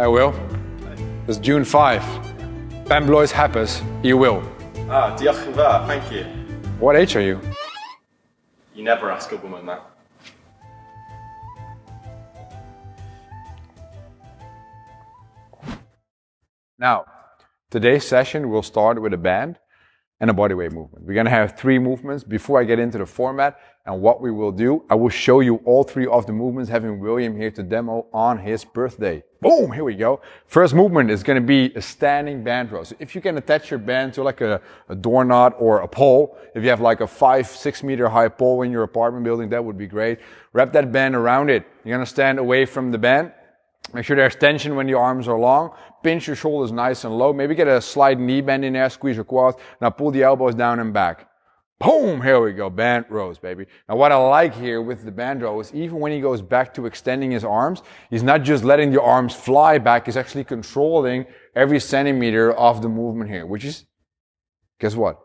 Hi, Will. It's June 5. Ben Blois Happers, you will. Diolch yn fawr, thank you. What age are you? You never ask a woman that. Now, today's session will start with a band and a bodyweight movement. We're going to have 3 movements. Before I get into the format and what we will do, I will show you all 3 of the movements, having William here to demo on his birthday. Boom, here we go. First movement is going to be a standing band row. So if you can attach your band to like a doorknob or a pole, if you have like a 5-6 meter high pole in your apartment building, that would be great. Wrap that band around it. You're going to stand away from the band. Make sure there's tension when your arms are long. Pinch your shoulders nice and low. Maybe get a slight knee bend in there, squeeze your quads. Now pull the elbows down and back. Boom, here we go, band rows, baby. Now what I like here with the band row is even when he goes back to extending his arms, he's not just letting the arms fly back, he's actually controlling every centimeter of the movement here, which is, guess what?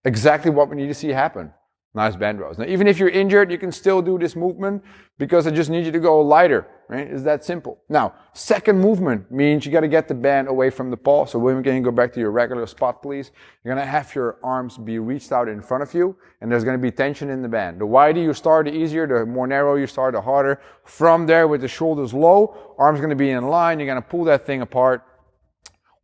Exactly what we need to see happen. Nice band rows. Now, even if you're injured, you can still do this movement because I just need you to go lighter, right? It's that simple. Now, second movement means you got to get the band away from the paw. So William, can you go back to your regular spot, please? You're going to have your arms be reached out in front of you, and there's going to be tension in the band. The wider you start, the easier. The more narrow you start, the harder. From there, with the shoulders low, arms going to be in line. You're going to pull that thing apart,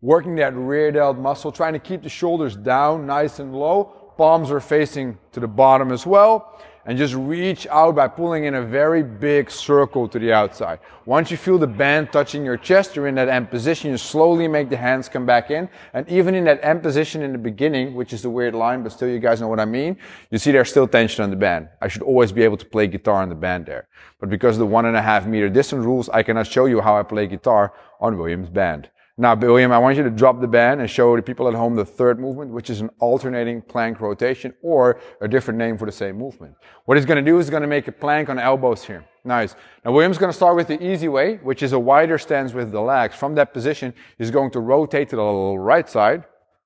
working that rear delt muscle, trying to keep the shoulders down nice and low. Palms are facing to the bottom as well, and just reach out by pulling in a very big circle to the outside. Once you feel the band touching your chest, you're in that end position, you slowly make the hands come back in, and even in that end position in the beginning, which is a weird line, but still you guys know what I mean, you see there's still tension on the band. I should always be able to play guitar on the band there. But because of the 1.5 meter distance rules, I cannot show you how I play guitar on William's band. Now, William, I want you to drop the band and show the people at home the third movement, which is an alternating plank rotation, or a different name for the same movement. What he's going to do is going to make a plank on elbows here. Nice. Now, William's going to start with the easy way, which is a wider stance with the legs. From that position, he's going to rotate to the right side,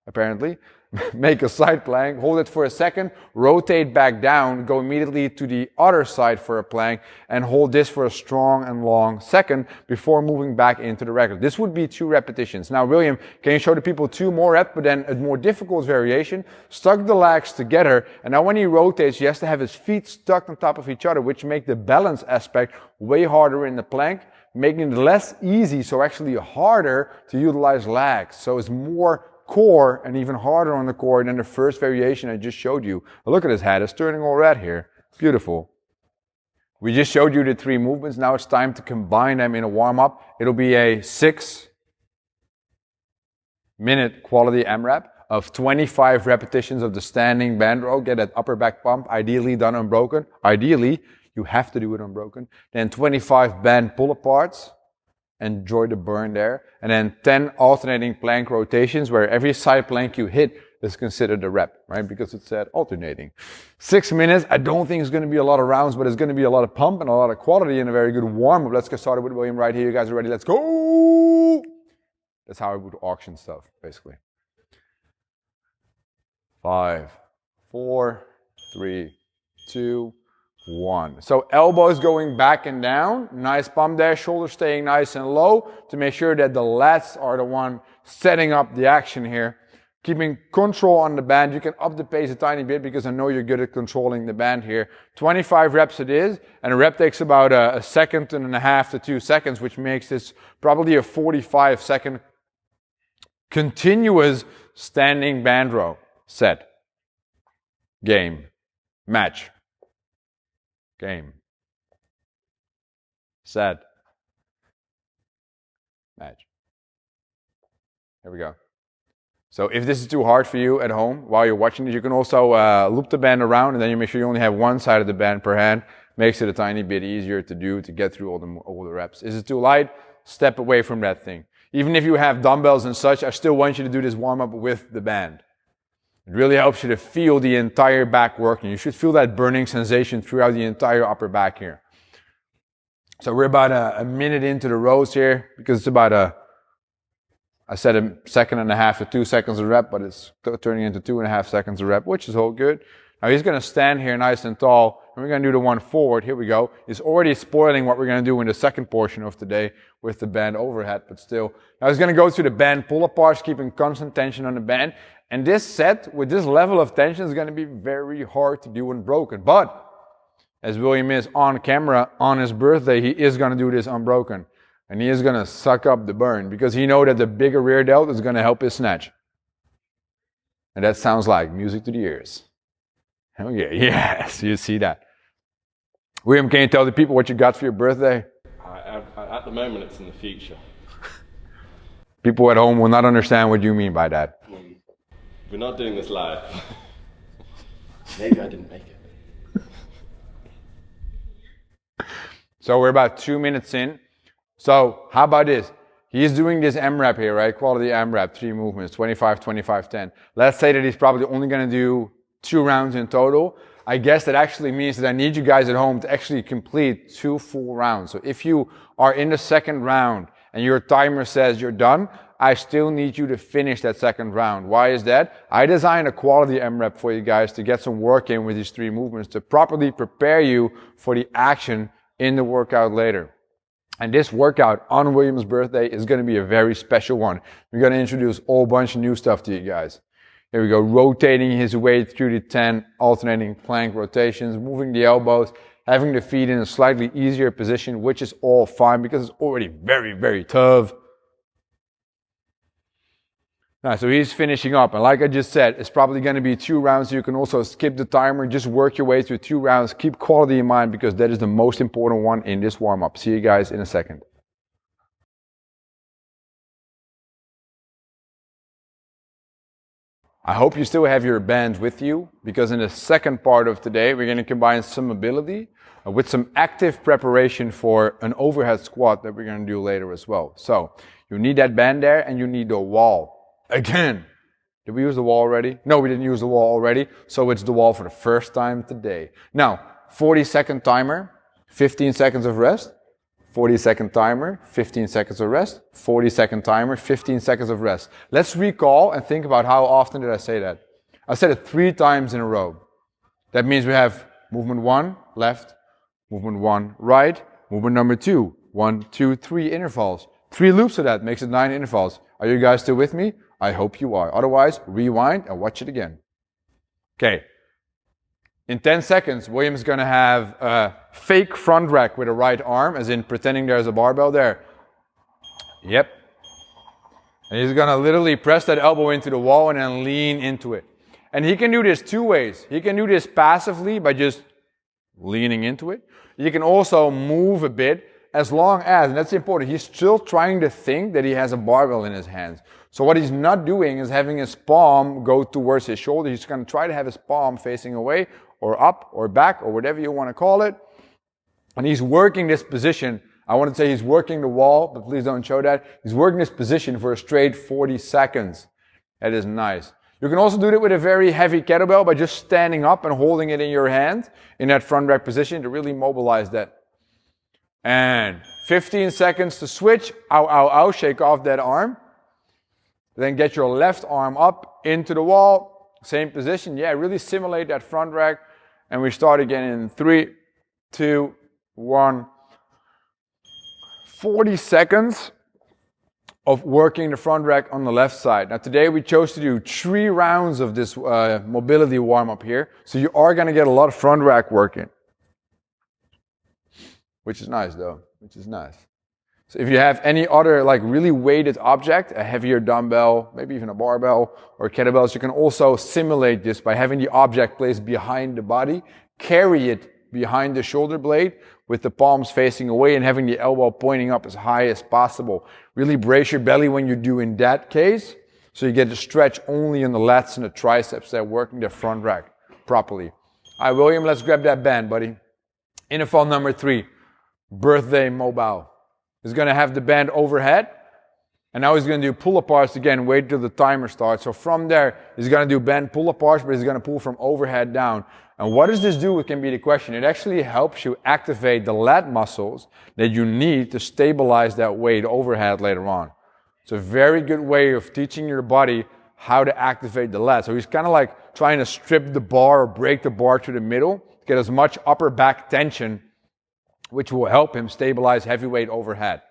apparently. Make a side plank, hold it for a second, rotate back down, go immediately to the other side for a plank, and hold this for a strong and long second before moving back into the regular. This would be 2 repetitions. Now, William, can you show the people 2 more reps, but then a more difficult variation? Stuck the legs together, and now when he rotates, he has to have his feet stuck on top of each other, which make the balance aspect way harder in the plank, making it less easy, so actually harder to utilize legs. So it's more core and even harder on the core than the first variation I just showed you. But look at his head, it's turning all red here. Beautiful. We just showed you the 3 movements. Now it's time to combine them in a warm-up. It'll be a 6-minute quality AMRAP of 25 repetitions of the standing band row. Get that upper back pump, ideally done unbroken. Ideally, you have to do it unbroken. Then 25 band pull-aparts. Enjoy the burn there. And then 10 alternating plank rotations where every side plank you hit is considered a rep, right? Because it said alternating. 6 minutes. I don't think it's going to be a lot of rounds, but it's going to be a lot of pump and a lot of quality and a very good warm-up. Let's get started with William right here. You guys are ready? Let's go! That's how I would auction stuff, basically. 5, 4, 3, 2, 1. So elbows going back and down. Nice pump there. Shoulders staying nice and low to make sure that the lats are the one setting up the action here. Keeping control on the band. You can up the pace a tiny bit because I know you're good at controlling the band here. 25 reps it is. And a rep takes about a second and a half to 2 seconds, which makes this probably a 45-second continuous standing band row. Set. Game. Match. Game. Set. Match. Here we go. So if this is too hard for you at home while you're watching it, you can also loop the band around, and then you make sure you only have one side of the band per hand. Makes it a tiny bit easier to do, to get through all the reps. Is it too light? Step away from that thing. Even if you have dumbbells and such, I still want you to do this warm-up with the band. It really helps you to feel the entire back working. You should feel that burning sensation throughout the entire upper back here. So we're about a minute into the rows here, because it's about I said a second and a half to 2 seconds a rep, but it's turning into 2.5 seconds a rep, which is all good. Now he's going to stand here nice and tall. and we're going to do the one forward. Here we go. It's already spoiling what we're going to do in the second portion of today with the band overhead, but still. Now it's going to go through the band pull-aparts, keeping constant tension on the band. And this set, with this level of tension, is going to be very hard to do unbroken. But, as William is on camera on his birthday, he is going to do this unbroken. And he is going to suck up the burn, because he knows that the bigger rear delt is going to help his snatch. And that sounds like music to the ears. Oh yeah, yes, you see that. William, can you tell the people what you got for your birthday? At the moment, it's in the future. People at home will not understand what you mean by that. We're not doing this live. Maybe I didn't make it. So we're about 2 minutes in. So how about this? He's doing this AMRAP here, right? Quality AMRAP, 3 movements, 25, 25, 10. Let's say that he's probably only going to do 2 rounds in total. I guess that actually means that I need you guys at home to actually complete 2 full rounds. So if you are in the second round and your timer says you're done, I still need you to finish that second round. Why is that? I designed a quality AMRAP for you guys to get some work in with these 3 movements to properly prepare you for the action in the workout later. And this workout on William's birthday is going to be a very special one. We're going to introduce a whole bunch of new stuff to you guys. Here we go, rotating his weight through the 10 alternating plank rotations, moving the elbows, having the feet in a slightly easier position, which is all fine because it's already very, very tough. Now, so he's finishing up, and like I just said, it's probably going to be 2 rounds. You can also skip the timer, just work your way through 2 rounds. Keep quality in mind because that is the most important one in this warm-up. See you guys in a second. I hope you still have your bands with you, because in the second part of today, we're going to combine some mobility with some active preparation for an overhead squat that we're going to do later as well. So, you need that band there, and you need the wall. Again, did we use the wall already? No, we didn't use the wall already, so it's the wall for the first time today. Now, 40-second timer, 15 seconds of rest. 40-second timer, 15 seconds of rest. 40-second timer, 15 seconds of rest. Let's recall and think about how often did I say that. I said it 3 times in a row. That means we have movement 1, left, movement 1, right, movement number 2, 1, 2, 3 intervals. 3 loops of that makes it 9 intervals. Are you guys still with me? I hope you are. Otherwise, rewind and watch it again. Okay. In 10 seconds, William's going to have a fake front rack with a right arm, as in pretending there's a barbell there. Yep. And he's going to literally press that elbow into the wall and then lean into it. And he can do this 2 ways. He can do this passively by just leaning into it. You can also move a bit, as long as, and that's important, he's still trying to think that he has a barbell in his hands. So what he's not doing is having his palm go towards his shoulder. He's going to try to have his palm facing away or up or back or whatever you want to call it. And he's working this position. I want to say he's working the wall, but please don't show that. He's working this position for a straight 40 seconds. That is nice. You can also do it with a very heavy kettlebell by just standing up and holding it in your hand in that front rack position to really mobilize that. And 15 seconds to switch. Ow, ow, ow. Shake off that arm. Then get your left arm up into the wall. Same position. Yeah, really simulate that front rack. And we start again in 3, 2, 1. 40 seconds of working the front rack on the left side. Now today we chose to do 3 rounds of this mobility warm-up here. So you are going to get a lot of front rack working. Which is nice though, which is nice. So if you have any other like really weighted object, a heavier dumbbell, maybe even a barbell or kettlebells, you can also simulate this by having the object placed behind the body, carry it behind the shoulder blade with the palms facing away and having the elbow pointing up as high as possible. Really brace your belly when you do in that case, so you get the stretch only in the lats and the triceps that are working the front rack properly. All right, William, let's grab that band, buddy. Interval number 3, birthday mobile. He's going to have the band overhead. And now he's going to do pull-aparts again. Wait till the timer starts. So from there, he's going to do band pull-aparts, but he's going to pull from overhead down. And what does this do? It can be the question. It actually helps you activate the lat muscles that you need to stabilize that weight overhead later on. It's a very good way of teaching your body how to activate the lat. So he's kind of like trying to strip the bar or break the bar to the middle. To get as much upper back tension, which will help him stabilize heavy weight overhead.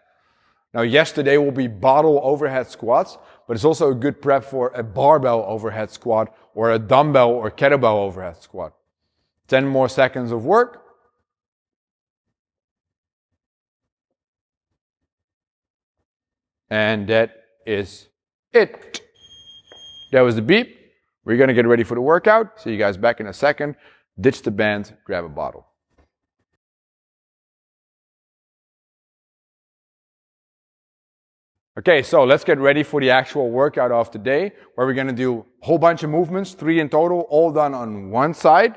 Now, yes, today will be bottle overhead squats, but it's also a good prep for a barbell overhead squat or a dumbbell or kettlebell overhead squat. 10 more seconds of work. And that is it. That was the beep. We're going to get ready for the workout. See you guys back in a second. Ditch the band, grab a bottle. Okay, so let's get ready for the actual workout of the day, where we're going to do a whole bunch of movements, 3 in total, all done on one side.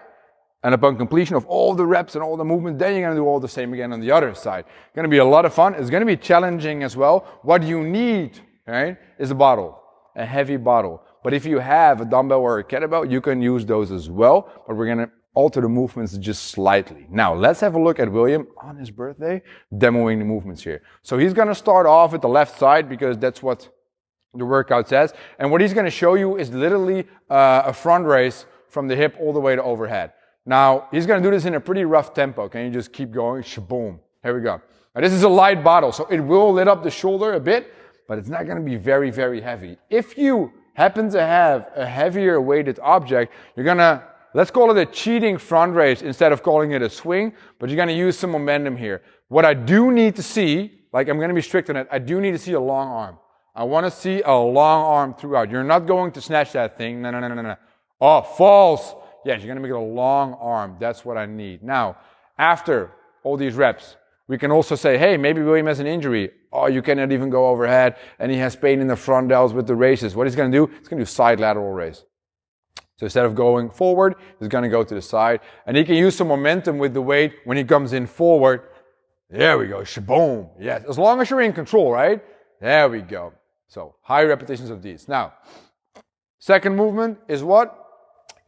And upon completion of all the reps and all the movements, then you're going to do all the same again on the other side. It's going to be a lot of fun. It's going to be challenging as well. What you need, right, is a bottle, a heavy bottle. But if you have a dumbbell or a kettlebell, you can use those as well. But we're going to alter the movements just slightly. Now, let's have a look at William on his birthday, demoing the movements here. So he's going to start off with the left side because that's what the workout says. And what he's going to show you is literally a front raise from the hip all the way to overhead. Now, he's going to do this in a pretty rough tempo. Can you just keep going? Shaboom. Here we go. Now, this is a light bottle, so it will lit up the shoulder a bit, but it's not going to be very, very heavy. If you happen to have a heavier weighted object, you're going to, let's call it a cheating front raise instead of calling it a swing, but you're going to use some momentum here. What I do need to see, like I'm going to be strict on it, I do need to see a long arm. I want to see a long arm throughout. You're not going to snatch that thing. No, no, no, no, no. Oh, false. Yes, you're going to make it a long arm. That's what I need. Now, after all these reps, we can also say, hey, maybe William has an injury. Oh, you cannot even go overhead, and he has pain in the front delts with the raises. What he's going to do, he's going to do side lateral raise. So instead of going forward, he's going to go to the side. And he can use some momentum with the weight when he comes in forward. There we go. Shaboom. Yes, as long as you're in control, right? There we go. So high repetitions of these. Now, second movement is what?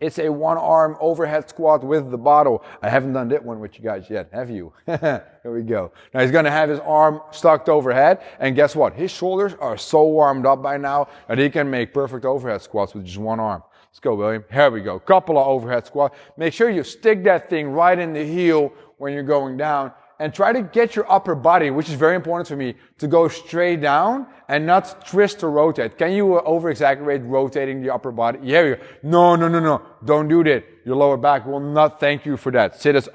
It's a one-arm overhead squat with the bottle. I haven't done that one with you guys yet, have you? Here we go. Now he's going to have his arm stuck overhead, and guess what? His shoulders are so warmed up by now that he can make perfect overhead squats with just one arm. Let's go, William. Here we go. Couple of overhead squats. Make sure you stick that thing right in the heel when you're going down, and try to get your upper body, which is very important for me, to go straight down and not twist or rotate. Can you over-exaggerate rotating the upper body? Yeah, you go. No, no, no, no. Don't do that. Your lower back will not thank you for that. Sit as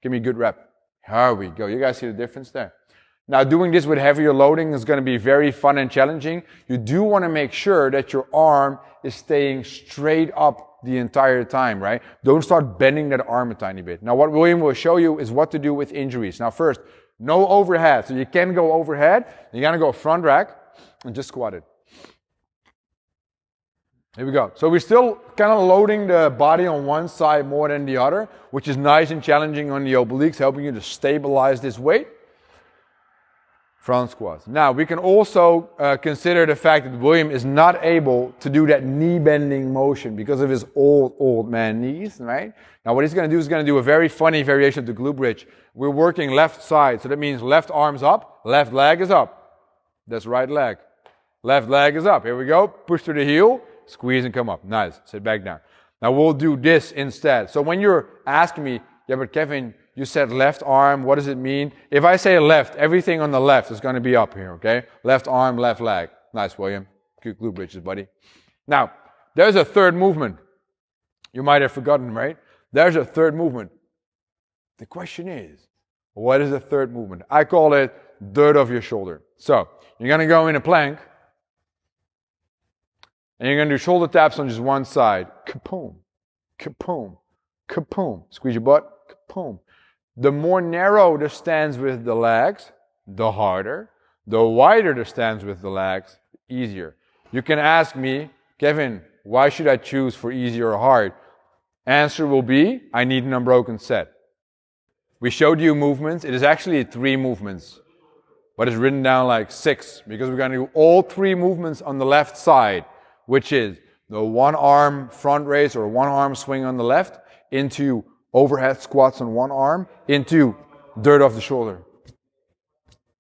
give me a good rep. Here we go. You guys see the difference there? Now, doing this with heavier loading is going to be very fun and challenging. You do want to make sure that your arm is staying straight up the entire time, right? Don't start bending that arm a tiny bit. Now, what William will show you is what to do with injuries. Now, first, no overhead. So you can go overhead. You're going to go front rack and just squat it. Here we go. So we're still kind of loading the body on one side more than the other, which is nice and challenging on the obliques, helping you to stabilize this weight. Front squats. Now, we can also consider the fact that William is not able to do that knee bending motion because of his old man knees, right? Now, what he's going to do is going to do a very funny variation of the glute bridge. We're working left side, so that means left arm's up, left leg is up. That's right leg. Left leg is up. Here we go. Push to the heel, squeeze and come up. Nice. Sit back down. Now, we'll do this instead. So when you're asking me, yeah, but Kevin, you said left arm, what does it mean? If I say left, everything on the left is going to be up here, okay? Left arm, left leg. Nice, William. Good glute bridges, buddy. Now, there's a third movement. You might have forgotten, right? There's a third movement. The question is, what is the third movement? I call it dirt off your shoulder. So, you're going to go in a plank, and you're going to do shoulder taps on just one side. Kapoom, kapoom, kapoom. Squeeze your butt, kapoom. The more narrow the stance with the legs, the harder. The wider the stance with the legs, the easier. You can ask me, Kevin, why should I choose for easy or hard? Answer will be, I need an unbroken set. We showed you movements. It is actually 3 movements, but it's written down like 6 because we're going to do all 3 movements on the left side, which is the one arm front raise or one arm swing on the left into overhead squats on one arm into dirt off the shoulder.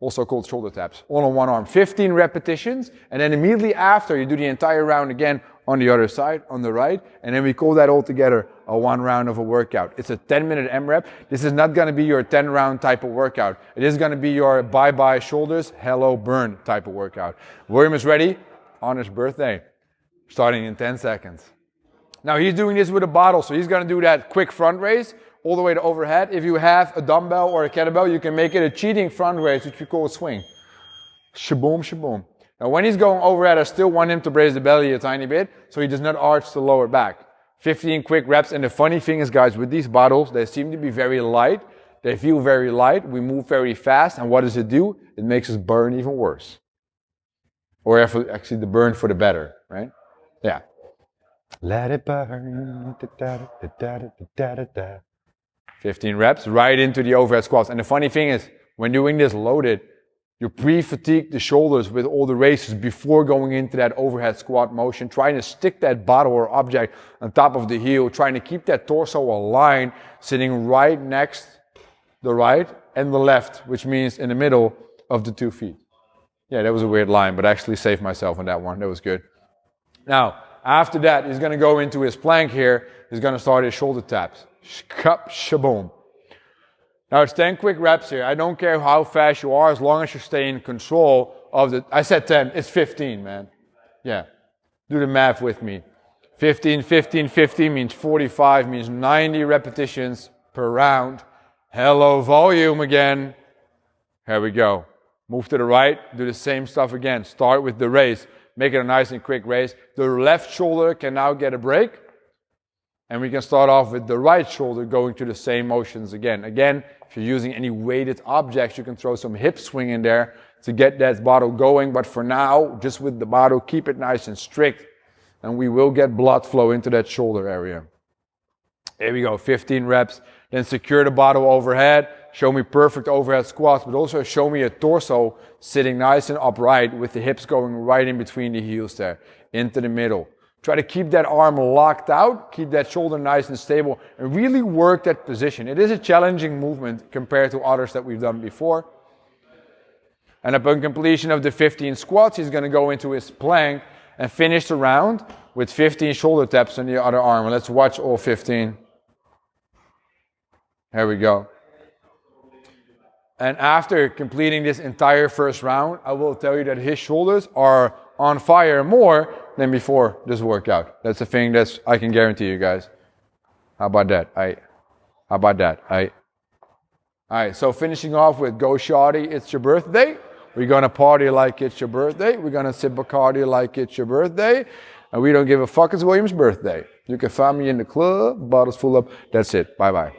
Also called shoulder taps. All on one arm. 15 repetitions. And then immediately after, you do the entire round again on the other side, on the right, and then we call that all together a 1 round of a workout. It's a 10-minute AMRAP. This is not going to be your 10-round type of workout. It is going to be your bye-bye shoulders, hello burn type of workout. William is ready on his birthday, starting in 10 seconds. Now he's doing this with a bottle, so he's going to do that quick front raise all the way to overhead. If you have a dumbbell or a kettlebell, you can make it a cheating front raise, which we call a swing. Shaboom, shaboom. Now when he's going overhead, I still want him to brace the belly a tiny bit, so he does not arch the lower back. 15 quick reps, and the funny thing is, guys, with these bottles, they seem to be very light. They feel very light. We move very fast, and what does it do? It makes us burn even worse. Or actually the burn for the better, right? Yeah. Let it burn. 15 reps, right into the overhead squats. And the funny thing is, when doing this loaded, you pre-fatigue the shoulders with all the raises before going into that overhead squat motion, trying to stick that bottle or object on top of the heel, trying to keep that torso aligned, sitting right next the right and the left, which means in the middle of the 2 feet. Yeah, that was a weird line, but I actually saved myself on that one. That was good. Now, after that, he's going to go into his plank here. He's going to start his shoulder taps. Shkup, shaboom. Now it's 10 quick reps here. I don't care how fast you are, as long as you stay in control of the... I said 10, it's 15, man. Yeah, do the math with me. 15, 15, 15 means 45, means 90 repetitions per round. Hello, volume again. Here we go. Move to the right, do the same stuff again. Start with the raise. Make it a nice and quick raise. The left shoulder can now get a break. And we can start off with the right shoulder going to the same motions again. Again, if you're using any weighted objects, you can throw some hip swing in there to get that bottle going. But for now, just with the bottle, keep it nice and strict. And we will get blood flow into that shoulder area. Here we go, 15 reps. Then secure the bottle overhead. Show me perfect overhead squats, but also show me a torso sitting nice and upright with the hips going right in between the heels there, into the middle. Try to keep that arm locked out, keep that shoulder nice and stable, and really work that position. It is a challenging movement compared to others that we've done before. And upon completion of the 15 squats, he's going to go into his plank and finish the round with 15 shoulder taps on the other arm. Let's watch all 15. Here we go. And after completing this entire first round, I will tell you that his shoulders are on fire more than before this workout. That's a thing that I can guarantee you guys. How about that? How about that? Alright, so finishing off with go shawty, it's your birthday. We're gonna party like it's your birthday. We're gonna sip Bacardi like it's your birthday. And we don't give a fuck, it's William's birthday. You can find me in the club, bottles full up. That's it. Bye bye.